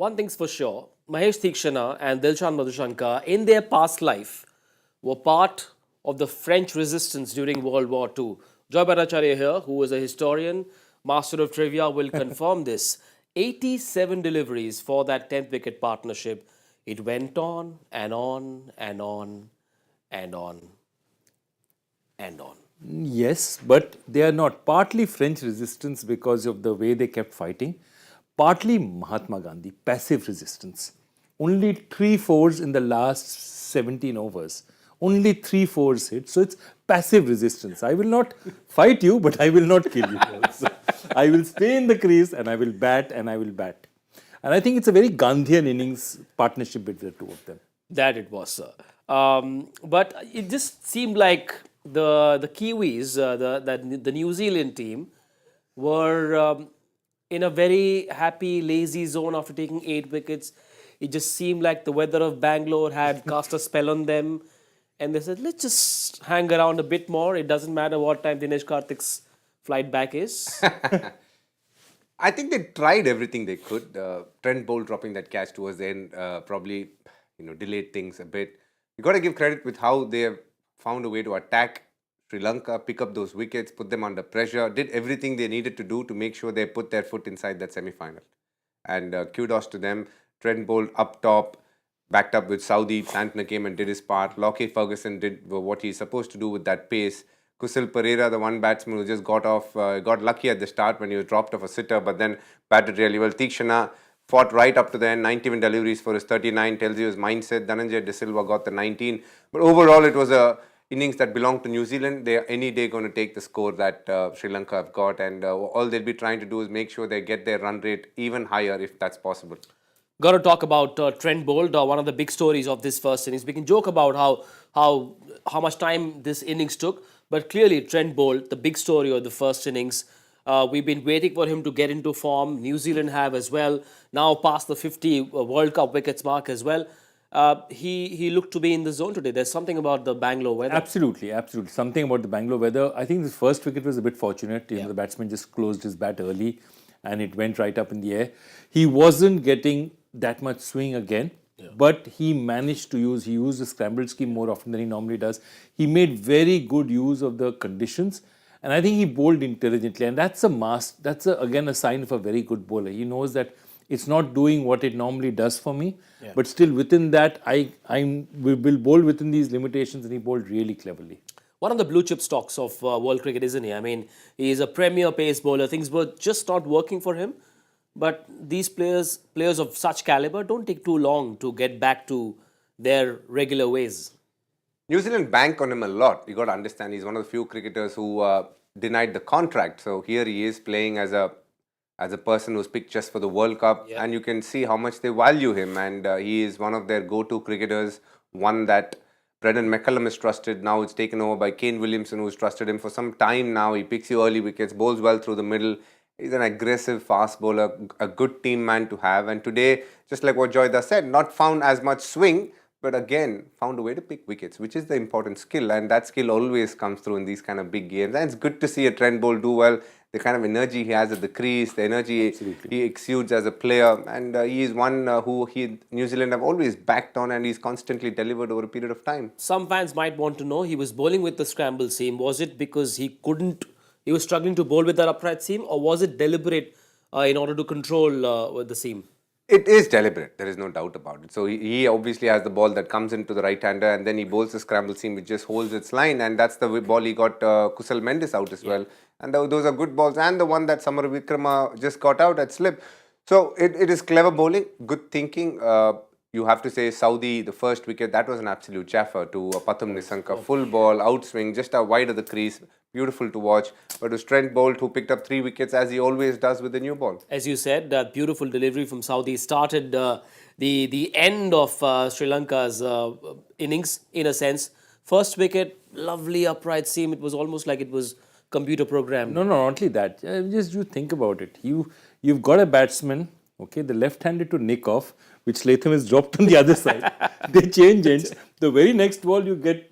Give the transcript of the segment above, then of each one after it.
One thing's for sure, Mahesh Theekshana and Dilshan Madhushankar in their past life were part of the French resistance during World War II. Joy Bhattacharjya here, who is a historian, master of trivia, will confirm this. 87 deliveries for that 10th wicket partnership. It went on and on and on and on and on. Yes, but they are not. Partly French resistance because of the way they kept fighting. Partly Mahatma Gandhi, passive resistance. Only 3 fours in the last 17 overs. Only 3 fours hit. So it's passive resistance. I will not fight you, but I will not kill you. So I will stay in the crease and I will bat and I will bat. And I think it's a very Gandhian innings partnership between the two of them. That it was, sir. But it just seemed like the Kiwis, the New Zealand team, were in a very happy, lazy zone after taking 8 wickets. It just seemed like the weather of Bangalore had cast a spell on them. And they said, let's just hang around a bit more. It doesn't matter what time Dinesh Karthik's flight back is. I think they tried everything they could. Trent Boult dropping that catch towards the end probably delayed things a bit. You got to give credit with how they have found a way to attack Sri Lanka, pick up those wickets, put them under pressure, did everything they needed to do to make sure they put their foot inside that semi-final. And kudos to them. Trent Boult up top, backed up with Saudi. Santner came and did his part. Lockie Ferguson did what he's supposed to do with that pace. Kusal Pereira, the one batsman who just got lucky at the start when he was dropped off a sitter, but then batted really well. Theekshana fought right up to the end, 91 deliveries for his 39, tells you his mindset. Dhananjay De Silva got the 19. But overall, it was a innings that belonged to New Zealand. They are any day going to take the score that Sri Lanka have got, and all they'll be trying to do is make sure they get their run rate even higher if that's possible. Got to talk about Trent Boult, one of the big stories of this first innings. We can joke about how much time this innings took, but clearly Trent Boult, the big story of the first innings. We've been waiting for him to get into form. New Zealand have as well. Now past the 50 World Cup wickets mark as well. He looked to be in the zone today. There's something about the Bangalore weather. Absolutely, absolutely. Something about the Bangalore weather. I think the first wicket was a bit fortunate. The batsman just closed his bat early and it went right up in the air. He wasn't getting that much swing again, but he managed to use the scrambled scheme more often than he normally does. He made very good use of the conditions, and I think he bowled intelligently, and that's again a sign of a very good bowler. He knows that it's not doing what it normally does for me, but still within that, I will bowl within these limitations, and he bowled really cleverly. One of the blue chip stocks of world cricket, isn't he? I mean, he is a premier pace bowler. Things were just not working for him. But these players of such caliber don't take too long to get back to their regular ways. New Zealand bank on him a lot. You got to understand, he's one of the few cricketers who denied the contract. So here he is playing as a person who's picked just for the World Cup, and you can see how much they value him. And he is one of their go-to cricketers. One that Brendan McCullum is trusted. Now it's taken over by Kane Williamson, who's trusted him for some time now. He picks you early wickets, bowls well through the middle. He's an aggressive fast bowler, a good team man to have. And today, just like what Joyda said, not found as much swing, but again, found a way to pick wickets, which is the important skill. And that skill always comes through in these kind of big games. And it's good to see a Trent Boult do well. The kind of energy he has at the crease, the energy he exudes as a player. And he is one who New Zealand have always backed on, and he's constantly delivered over a period of time. Some fans might want to know, he was bowling with the scramble seam. Was it because he was struggling to bowl with that upright seam, or was it deliberate in order to control the seam? It is deliberate. There is no doubt about it. So he obviously has the ball that comes into the right-hander, and then he bowls the scramble seam, which just holds its line, and that's the ball he got Kusal Mendes out as well. And those are good balls, and the one that Samar Vikrama just got out at slip. So it is clever bowling, good thinking. You have to say Saudi, the first wicket, that was an absolute jaffa to Pathum Nissanka. Full ball, outswing, just wide of the crease. Beautiful to watch. But it was Trent Boult who picked up 3 wickets, as he always does with the new ball. As you said, that beautiful delivery from Saudi started the end of Sri Lanka's innings, in a sense. First wicket, lovely upright seam. It was almost like it was computer programmed. No, not only that. Just you think about it. You've got a batsman, okay, the left-handed to nick off, which Latham is dropped on the other side. They change ends. The very next ball, you get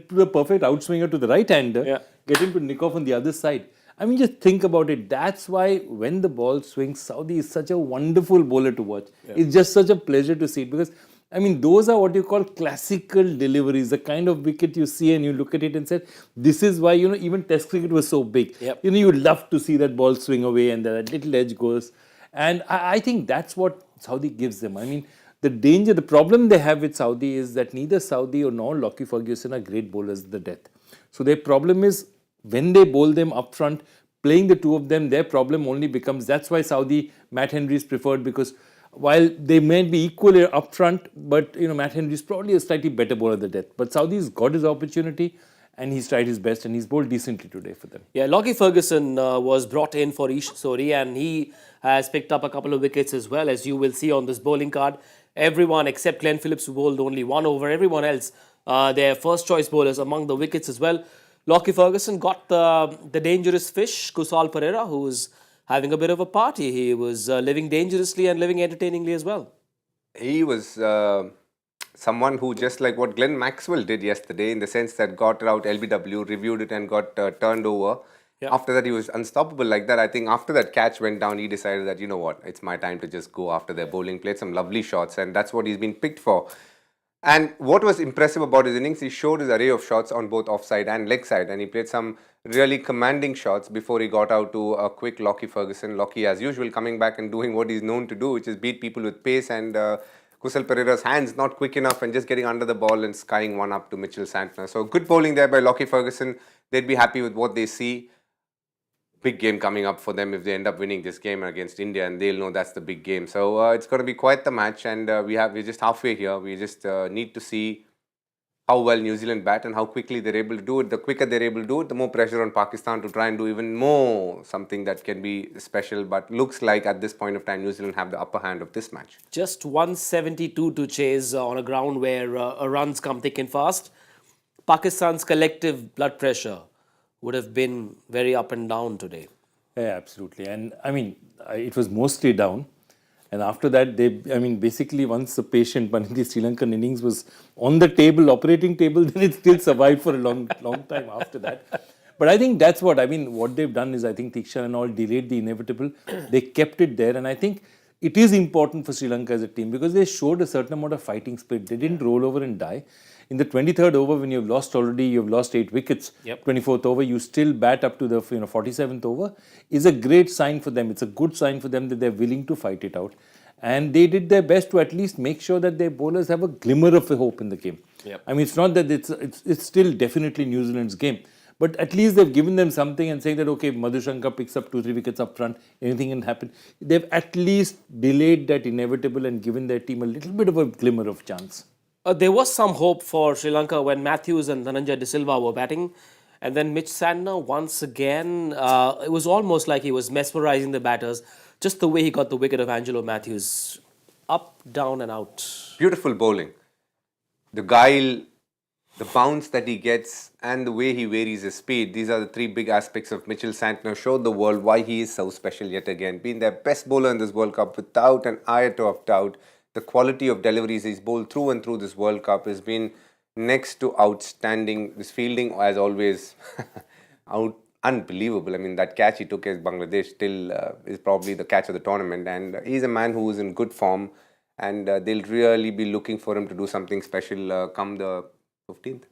to the perfect outswinger to the right-hander, get him to nick off on the other side. I mean, just think about it. That's why when the ball swings, Saudi is such a wonderful bowler to watch. It's just such a pleasure to see it because, I mean, those are what you call classical deliveries, the kind of wicket you see and you look at it and say, this is why, even Test cricket was so big. Yep. You'd love to see that ball swing away and that little edge goes. And I think that's what Saudi gives them. I mean, the problem they have with Saudi is that neither Saudi nor Lockie Ferguson are great bowlers at the death. So their problem is when they bowl them up front, playing the two of them, their problem only becomes, that's why Saudi, Matt Henry is preferred because while they may be equal up front, but Matt Henry is probably a slightly better bowler at the death. But Saudi's got his opportunity and he's tried his best and he's bowled decently today for them. Yeah, Lockie Ferguson was brought in for Ish Sori and he has picked up a couple of wickets as well, as you will see on this bowling card. Everyone except Glenn Phillips, who bowled only 1 over, everyone else, their first choice bowlers among the wickets as well. Lockie Ferguson got the dangerous fish, Kusal Pereira, who was having a bit of a party. He was living dangerously and living entertainingly as well. He was someone who, just like what Glenn Maxwell did yesterday, in the sense that got out LBW, reviewed it and got turned over. Yeah. After that, he was unstoppable like that. I think after that catch went down, he decided that, you know what, it's my time to just go after their bowling, played some lovely shots, and that's what he's been picked for. And what was impressive about his innings, he showed his array of shots on both offside and leg side, and he played some really commanding shots before he got out to a quick Lockie Ferguson. Lockie, as usual, coming back and doing what he's known to do, which is beat people with pace, and Kusal Pereira's hands not quick enough and just getting under the ball and skying one up to Mitchell Santner. So good bowling there by Lockie Ferguson. They'd be happy with what they see. Big game coming up for them if they end up winning this game against India, and they'll know that's the big game. So it's going to be quite the match, and we're just halfway here. We just need to see how well New Zealand bat and how quickly they're able to do it. The quicker they're able to do it, the more pressure on Pakistan to try and do even more, something that can be special. But looks like at this point of time, New Zealand have the upper hand of this match. Just 172 to chase on a ground where runs come thick and fast. Pakistan's collective blood pressure would have been very up and down today. Yeah, absolutely. And I mean, it was mostly down. And after that, basically once the patient, but the Sri Lankan innings was on the table, operating table, then it still survived for a long time after that. But I think that's what they've done is, I think Tikshan and all delayed the inevitable. They kept it there. And I think it is important for Sri Lanka as a team because they showed a certain amount of fighting spirit. They didn't roll over and die. In the 23rd over, when you've lost 8 wickets. Yep. 24th over, you still bat up to the 47th over, is a great sign for them. It's a good sign for them that they're willing to fight it out. And they did their best to at least make sure that their bowlers have a glimmer of a hope in the game. Yep. I mean, it's not that it's still definitely New Zealand's game. But at least they've given them something and saying that, okay, Madhushanka picks up 2-3 wickets up front, anything can happen. They've at least delayed that inevitable and given their team a little bit of a glimmer of chance. There was some hope for Sri Lanka when Matthews and Dhananjay De Silva were batting. And then Mitch Santner, once again, it was almost like he was mesmerizing the batters. Just the way he got the wicket of Angelo Matthews. Up, down and out. Beautiful bowling. The guile, the bounce that he gets, and the way he varies his speed. These are the three big aspects of Mitchell Santner. Showed the world why he is so special yet again. Being their best bowler in this World Cup without an iota of doubt. The quality of deliveries he's bowled through and through this World Cup has been next to outstanding. This fielding, as always, unbelievable. I mean, that catch he took as Bangladesh still is probably the catch of the tournament. And he's a man who is in good form. And they'll really be looking for him to do something special come the 15th.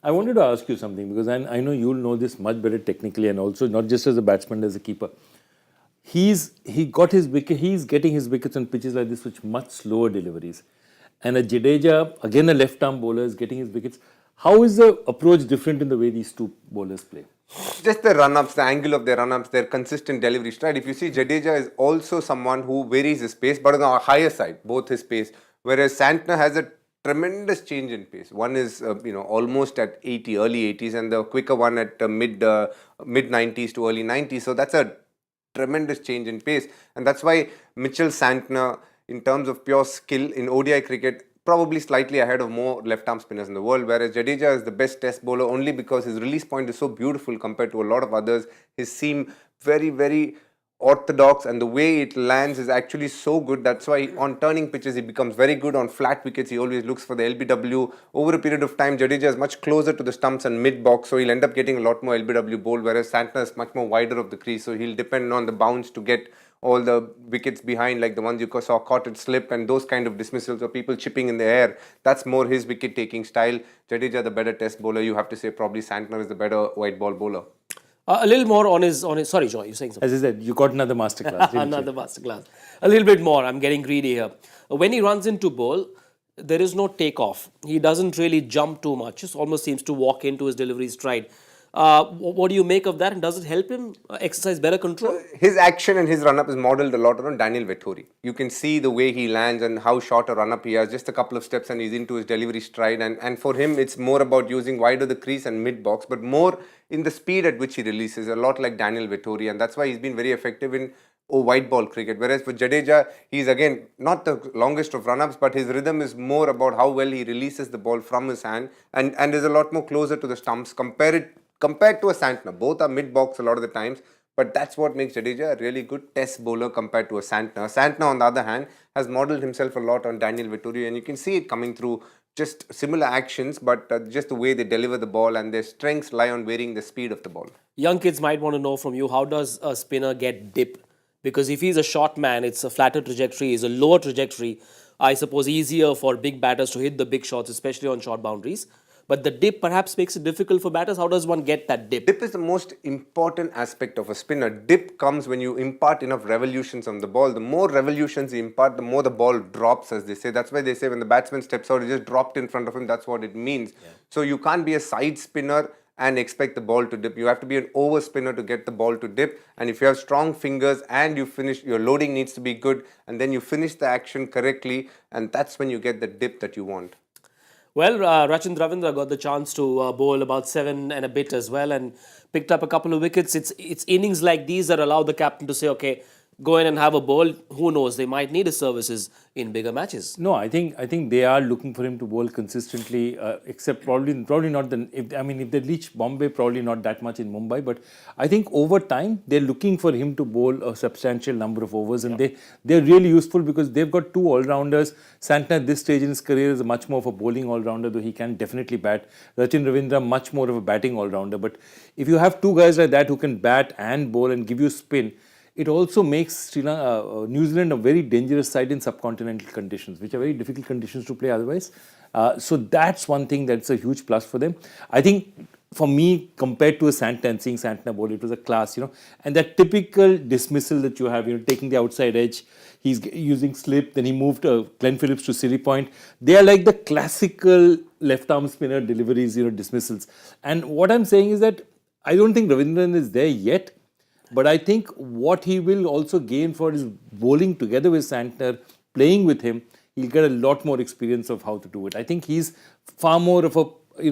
I wanted to ask you something because I know you'll know this much better technically and also not just as a batsman, as a keeper. He got his wicket. He's getting his wickets on pitches like this with much slower deliveries. And a Jadeja, again a left-arm bowler, is getting his wickets. How is the approach different in the way these two bowlers play? Just the run-ups, the angle of their run-ups, their consistent delivery stride. If you see, Jadeja is also someone who varies his pace, but on the higher side, both his pace. Whereas Santner has a tremendous change in pace. One is, almost at 80, early 80s, and the quicker one at mid 90s to early 90s. So that's a tremendous change in pace, and that's why Mitchell Santner, in terms of pure skill in ODI cricket, probably slightly ahead of more left-arm spinners in the world, whereas Jadeja is the best test bowler only because his release point is so beautiful compared to a lot of others. His seam very, very orthodox, and the way it lands is actually so good. That's why on turning pitches he becomes very good. On flat wickets he always looks for the LBW. Over a period of time, Jadeja is much closer to the stumps and mid box, so he'll end up getting a lot more LBW bowled, whereas Santner is much more wider of the crease, so he'll depend on the bounce to get all the wickets behind, like the ones you saw caught it slip and those kind of dismissals or people chipping in the air. That's more his wicket taking style. Jadeja the better test bowler. You have to say probably Santner is the better white ball bowler. A little more on his. Sorry, Joy, you're saying something. As I said, you got another masterclass. Another masterclass. A little bit more. I'm getting greedy here. When he runs into bowl, there is no takeoff. He doesn't really jump too much. Just almost seems to walk into his delivery stride. What do you make of that? And does it help him exercise better control? His action and his run-up is modelled a lot on Daniel Vettori. You can see the way he lands and how short a run-up he has. Just a couple of steps and he's into his delivery stride. And for him, it's more about using wider the crease and mid-box, but more in the speed at which he releases, a lot like Daniel Vettori. And that's why he's been very effective in white ball cricket. Whereas for Jadeja, he's again not the longest of run-ups, but his rhythm is more about how well he releases the ball from his hand and is a lot more closer to the stumps compared to a Santner. Both are mid-box a lot of the times, but that's what makes Jadeja a really good test bowler compared to a Santner. Santner, on the other hand, has modelled himself a lot on Daniel Vettori, and you can see it coming through just similar actions, but just the way they deliver the ball, and their strengths lie on varying the speed of the ball. Young kids might want to know from you, how does a spinner get dip? Because if he's a short man, it's a flatter trajectory, it's a lower trajectory. I suppose easier for big batters to hit the big shots, especially on short boundaries. But the dip perhaps makes it difficult for batters. How does one get that dip? Dip is the most important aspect of a spinner. Dip comes when you impart enough revolutions on the ball. The more revolutions you impart, the more the ball drops, as they say. That's why they say when the batsman steps out, it just dropped in front of him. That's what it means. Yeah. So you can't be a side spinner and expect the ball to dip. You have to be an over spinner to get the ball to dip. And if you have strong fingers and you finish, your loading needs to be good, and then you finish the action correctly, and that's when you get the dip that you want. Well, Rachin Ravindra got the chance to bowl about 7 and a bit as well and picked up a couple of wickets. It's innings like these that allow the captain to say, okay, go in and have a bowl. Who knows? They might need his services in bigger matches. No, I think they are looking for him to bowl consistently, except probably not if they reach Bombay, probably not that much in Mumbai. But I think over time they're looking for him to bowl a substantial number of overs, and they're really useful because they've got two all-rounders. Santner at this stage in his career is much more of a bowling all-rounder, though he can definitely bat. Rachin Ravindra much more of a batting all-rounder. But if you have two guys like that who can bat and bowl and give you spin, it also makes New Zealand a very dangerous side in subcontinental conditions, which are very difficult conditions to play otherwise. So that's one thing that's a huge plus for them. I think for me, compared to a Santner and seeing Santner bowl, it was a class, And that typical dismissal that you have, taking the outside edge, he's using slip, then he moved Glenn Phillips to Siri Point. They are like the classical left-arm spinner deliveries, dismissals. And what I'm saying is that I don't think Ravindran is there yet. But I think what he will also gain for his bowling together with Santner, playing with him, he'll get a lot more experience of how to do it. I think he's far more of a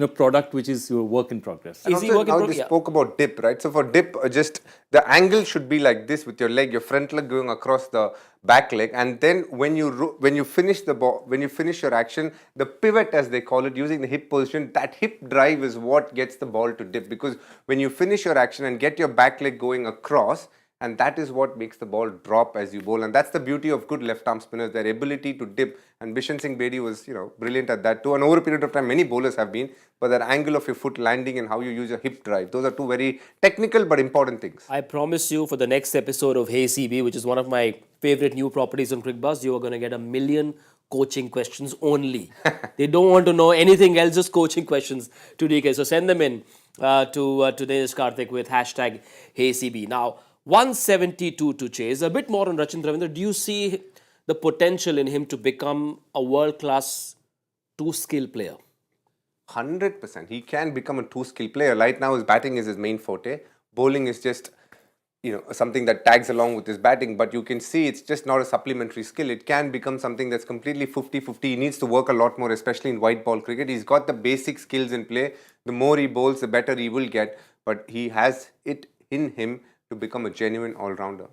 product which is your work in progress. And also, now they spoke about dip, right? So for dip, just the angle should be like this with your leg, your front leg going across the back leg, and then when you finish the ball, when you finish your action, the pivot, as they call it, using the hip position, that hip drive is what gets the ball to dip, because when you finish your action and get your back leg going across, and that is what makes the ball drop as you bowl. And that's the beauty of good left-arm spinners, their ability to dip. And Bishan Singh Bedi was, brilliant at that too. And over a period of time, many bowlers have been. But that angle of your foot landing and how you use your hip drive, those are two very technical but important things. I promise you, for the next episode of Hey CB, which is one of my favorite new properties on Cricbuzz, you are going to get 1 million coaching questions only. They don't want to know anything else, just coaching questions to DK. So send them in to Dinesh, Karthik with hashtag HeyCB. Now, 172 to chase. A bit more on Rachin Ravindra. Do you see the potential in him to become a world-class two-skill player? 100%. He can become a two-skill player. Right now, his batting is his main forte. Bowling is just, something that tags along with his batting. But you can see it's just not a supplementary skill. It can become something that's completely 50-50. He needs to work a lot more, especially in white ball cricket. He's got the basic skills in play. The more he bowls, the better he will get. But he has it in him to become a genuine all-rounder.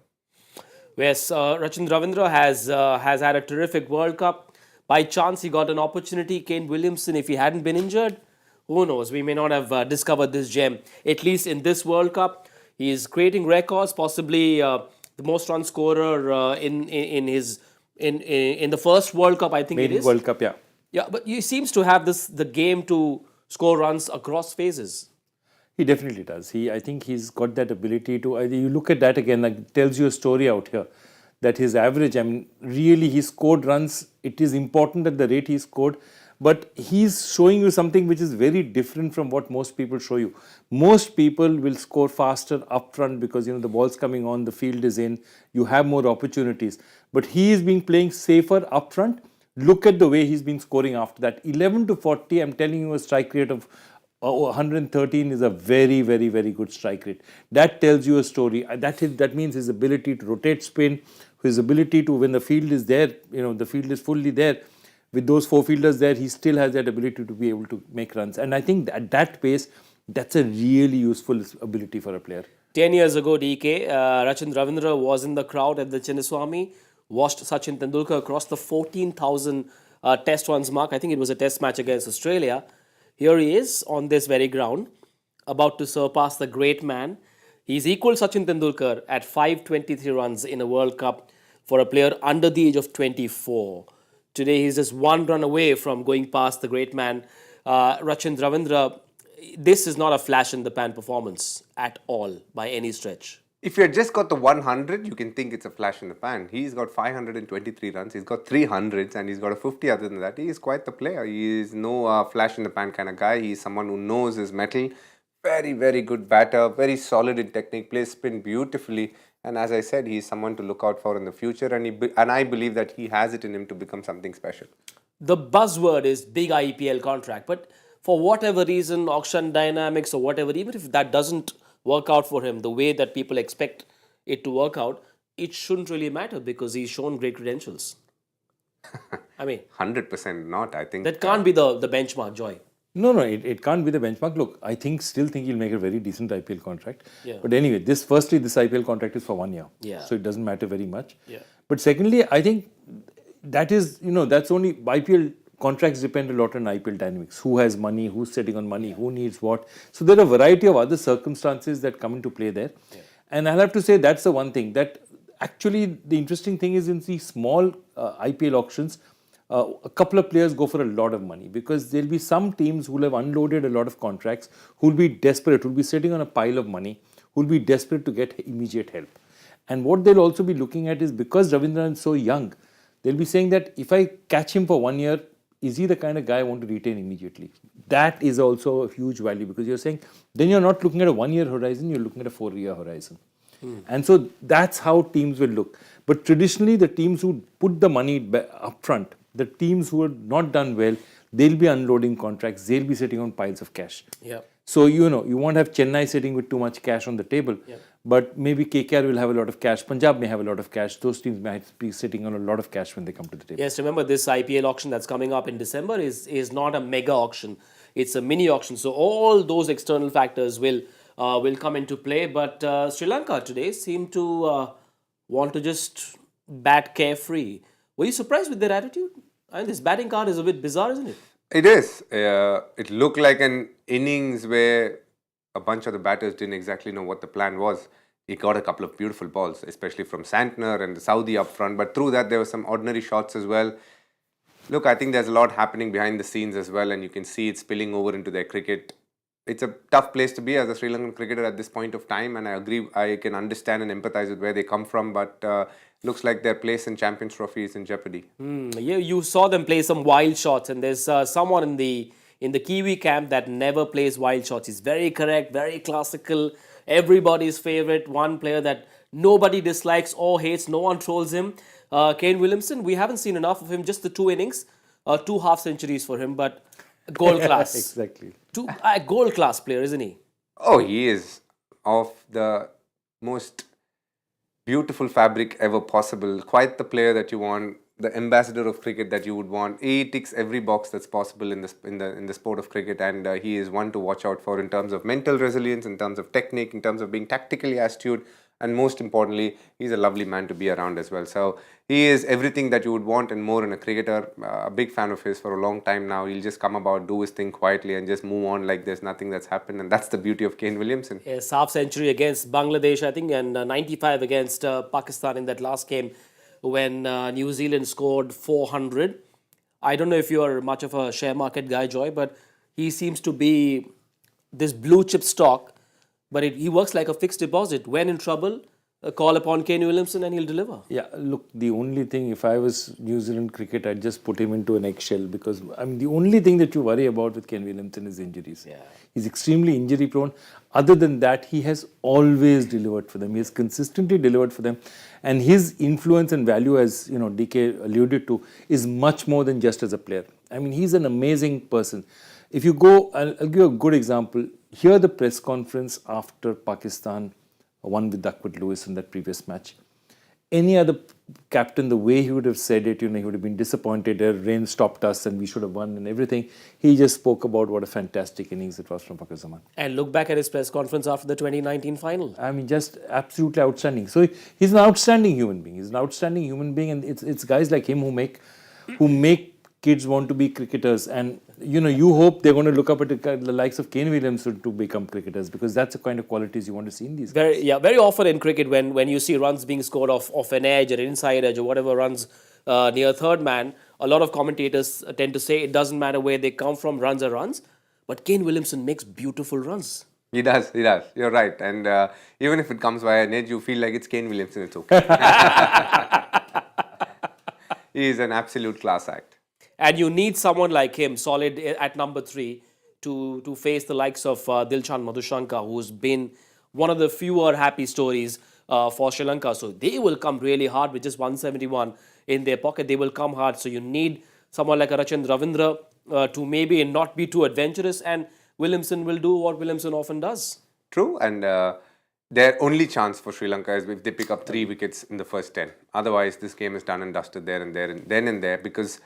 Yes, Rachin Ravindra has had a terrific World Cup. By chance, he got an opportunity. Kane Williamson, if he hadn't been injured, who knows? We may not have discovered this gem, at least in this World Cup. He is creating records, possibly the the most run scorer in the first World Cup, I think it Main is. World Cup, yeah. Yeah, but he seems to have the game to score runs across phases. He definitely does. I think he's got that ability to. You look at that again, like it tells you a story out here that his average. I mean, really, he scored runs. It is important at the rate he scored, but he's showing you something which is very different from what most people show you. Most people will score faster up front because the ball's coming on, the field is in, you have more opportunities. But he is being playing safer up front. Look at the way he's been scoring after that. 11 to 40, I'm telling you, a strike rate of 113 is a very, very, very good strike rate. That tells you a story. That means his ability to rotate spin, his ability to, when the field is there, the field is fully there. With those four fielders there, he still has that ability to be able to make runs. And I think at that pace, that's a really useful ability for a player. 10 years ago, DK, Rachin Ravindra was in the crowd at the Chinnaswamy, watched Sachin Tendulkar cross the 14,000 test runs mark. I think it was a test match against Australia. Here he is on this very ground, about to surpass the great man. He's equal Sachin Tendulkar at 523 runs in a World Cup for a player under the age of 24. Today, he's just one run away from going past the great man, Rachin Ravindra. This is not a flash in the pan performance at all by any stretch. If you had just got the 100, you can think it's a flash in the pan. He's got 523 runs, he's got 300s, and he's got a 50 other than that. He is quite the player. He is no flash in the pan kind of guy. He's someone who knows his metal. Very, very good batter, very solid in technique, plays spin beautifully. And as I said, he's someone to look out for in the future. And I believe that he has it in him to become something special. The buzzword is big IPL contract, but for whatever reason, auction dynamics or whatever, even if that doesn't work out for him the way that people expect it to work out, it shouldn't really matter because he's shown great credentials. I mean, 100% not, I think. that can't be the benchmark, Joy. No, it can't be the benchmark. Look, I still think he'll make a very decent IPL contract. Yeah. But anyway, this IPL contract is for 1 year. Yeah. So it doesn't matter very much. Yeah. But secondly, I think that is, that's only IPL contracts depend a lot on IPL dynamics. Who has money, who's sitting on money, who needs what. So there are a variety of other circumstances that come into play there. Yeah. And I'll have to say that's the one thing that actually the interesting thing is in these small IPL auctions, a couple of players go for a lot of money because there'll be some teams who will have unloaded a lot of contracts, who'll be desperate, who'll be sitting on a pile of money, who'll be desperate to get immediate help. And what they'll also be looking at is because Ravindran is so young, they'll be saying that if I catch him for 1 year, is he the kind of guy I want to retain immediately? That is also a huge value because you're saying then you're not looking at a 1 year horizon, you're looking at a 4-year horizon. And so that's how teams will look. But traditionally, the teams who put the money up front, the teams who have not done well, they'll be unloading contracts, they'll be sitting on piles of cash. Yeah. So, you won't have Chennai sitting with too much cash on the table, but maybe KKR will have a lot of cash, Punjab may have a lot of cash, those teams might be sitting on a lot of cash when they come to the table. Yes, remember this IPL auction that's coming up in December is not a mega auction, it's a mini auction. So all those external factors will come into play, but Sri Lanka today seem to want to just bat carefree. Were you surprised with their attitude? I mean, this batting card is a bit bizarre, isn't it? It is. It looked like an innings where a bunch of the batters didn't exactly know what the plan was. He got a couple of beautiful balls, especially from Santner and the Saudi up front. But through that, there were some ordinary shots as well. Look, I think there's a lot happening behind the scenes as well, and you can see it spilling over into their cricket. It's a tough place to be as a Sri Lankan cricketer at this point of time, and I agree, I can understand and empathize with where they come from, but looks like their place in Champions Trophy is in jeopardy. You saw them play some wild shots, and there's someone in the Kiwi camp that never plays wild shots. He's very correct, very classical, everybody's favorite, one player that nobody dislikes or hates, no one trolls him. Kane Williamson, we haven't seen enough of him, just the 2 innings, 2 half centuries for him, but gold class. Exactly. Gold class player, isn't he? Oh, he is of the most beautiful fabric ever possible. Quite the player that you want, the ambassador of cricket that you would want. He ticks every box that's possible in the sport of cricket, and he is one to watch out for in terms of mental resilience, in terms of technique, in terms of being tactically astute. And most importantly, he's a lovely man to be around as well. So he is everything that you would want and more in a cricketer. A big fan of his for a long time now. He'll just come about, do his thing quietly and just move on like there's nothing that's happened. And that's the beauty of Kane Williamson. Yes, half century against Bangladesh, I think, and 95 against Pakistan in that last game when New Zealand scored 400. I don't know if you're much of a share market guy, Joy, but he seems to be this blue chip stock, but he works like a fixed deposit. When in trouble, call upon Kane Williamson and he'll deliver. Yeah, look, the only thing, if I was New Zealand cricket, I'd just put him into an eggshell because I mean, the only thing that you worry about with Kane Williamson is injuries. Yeah. He's extremely injury prone. Other than that, he has always delivered for them. He has consistently delivered for them. And his influence and value, as you know, DK alluded to, is much more than just as a player. I mean, he's an amazing person. If you go, I'll give you a good example. Hear the press conference after Pakistan won with Duckworth Lewis in that previous match. Any other captain, the way he would have said it, you know, he would have been disappointed. Rain stopped us and we should have won and everything. He just spoke about what a fantastic innings it was from Pakistan. And look back at his press conference after the 2019 final. I mean, just absolutely outstanding. So he's an outstanding human being. He's an outstanding human being, and it's guys like him who make kids want to be cricketers. And you know, you hope they're going to look up at the likes of Kane Williamson to become cricketers because that's the kind of qualities you want to see in these guys. Very often in cricket when you see runs being scored off an edge or inside edge or whatever runs near third man, a lot of commentators tend to say it doesn't matter where they come from, runs are runs. But Kane Williamson makes beautiful runs. He does. You're right. And even if it comes via an edge, you feel like it's Kane Williamson, it's okay. He is an absolute class act. And you need someone like him, solid at number 3, to face the likes of Dilshan Madhushanka, who's been one of the fewer happy stories for Sri Lanka. So they will come really hard with just 171 in their pocket. They will come hard. So you need someone like a Rachin Ravindra to maybe not be too adventurous, and Williamson will do what Williamson often does. True, and their only chance for Sri Lanka is if they pick up 3 wickets in the first 10. Otherwise, this game is done and dusted there and there and then and there because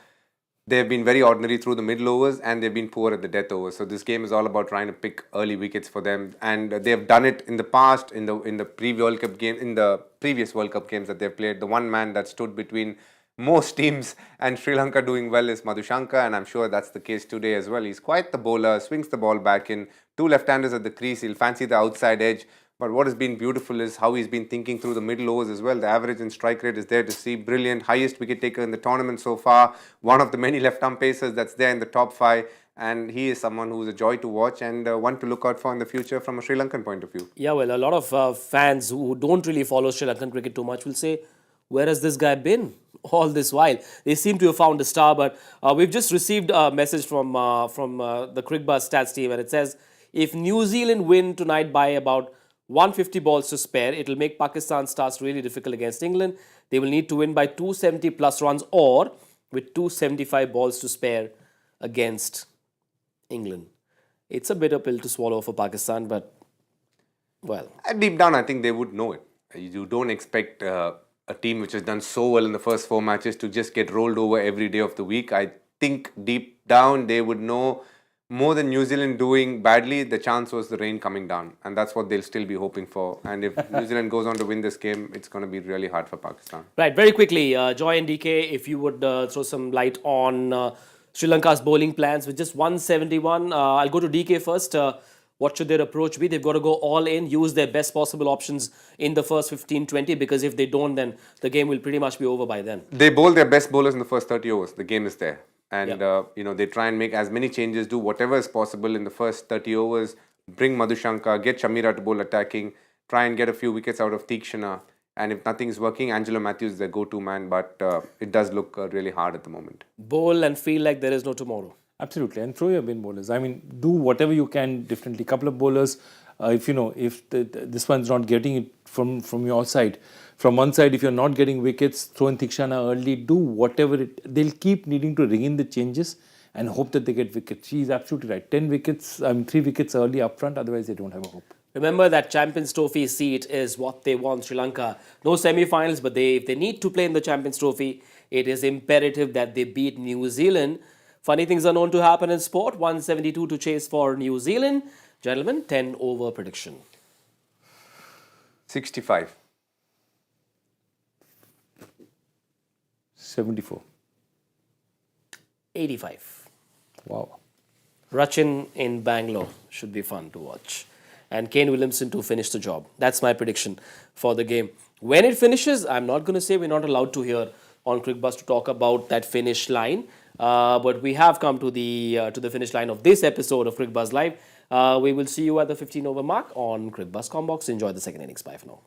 they've been very ordinary through the middle overs and they've been poor at the death overs. So this game is all about trying to pick early wickets for them, and they've done it in the past in the pre-World Cup game, in the previous World Cup games that they've played. The one man that stood between most teams and Sri Lanka doing well is Madhushanka, and I'm sure that's the case today as well. He's quite the bowler, swings the ball back in, 2 left-handers at the crease, he'll fancy the outside edge. But what has been beautiful is how he's been thinking through the middle overs as well. The average and strike rate is there to see. Brilliant, highest wicket taker in the tournament so far. One of the many left-arm pacers that's there in the top 5. And he is someone who's a joy to watch and one to look out for in the future from a Sri Lankan point of view. Yeah, well, a lot of fans who don't really follow Sri Lankan cricket too much will say, where has this guy been all this while? They seem to have found a star, but we've just received a message from the Cricbuzz stats team, and it says, if New Zealand win tonight by about 150 balls to spare, it will make Pakistan's task really difficult against England. They will need to win by 270 plus runs or with 275 balls to spare against England. It's a bitter pill to swallow for Pakistan, but well. Deep down, I think they would know it. You don't expect a team which has done so well in the first 4 matches to just get rolled over every day of the week. I think deep down they would know more than New Zealand doing badly, the chance was the rain coming down. And that's what they'll still be hoping for. And if New Zealand goes on to win this game, it's going to be really hard for Pakistan. Right, very quickly, Joy and DK, if you would throw some light on Sri Lanka's bowling plans with just 171. I'll go to DK first. What should their approach be? They've got to go all in, use their best possible options in the first 15-20, because if they don't, then the game will pretty much be over by then. They bowl their best bowlers in the first 30 overs. The game is there. And, Yep. they try and make as many changes, do whatever is possible in the first 30 overs, bring Madhushanka, get Shamira to bowl attacking, try and get a few wickets out of Teekshana. And if nothing's working, Angelo Matthews is their go-to man, but it does look really hard at the moment. Bowl and feel like there is no tomorrow. Absolutely, and throw your bin bowlers. I mean, do whatever you can differently. Couple of bowlers, if this one's not getting it from your side, from one side, if you're not getting wickets, throw in Teekshana early. Do whatever they'll keep needing to ring in the changes and hope that they get wickets. She's absolutely right. 3 wickets early up front. Otherwise, they don't have a hope. Remember that Champions Trophy seat is what they want, Sri Lanka. No semi-finals, but if they need to play in the Champions Trophy, it is imperative that they beat New Zealand. Funny things are known to happen in sport. 172 to chase for New Zealand. Gentlemen, 10 over prediction. 65. 74. 85. Wow. Rachin in Bangalore should be fun to watch. And Kane Williamson to finish the job. That's my prediction for the game. When it finishes, I'm not going to say we're not allowed to hear on Cricbuzz to talk about that finish line. But we have come to the finish line of this episode of Cricbuzz Live. We will see you at the 15 over mark on Cricbuzz Combox. Enjoy the second innings. Bye for now.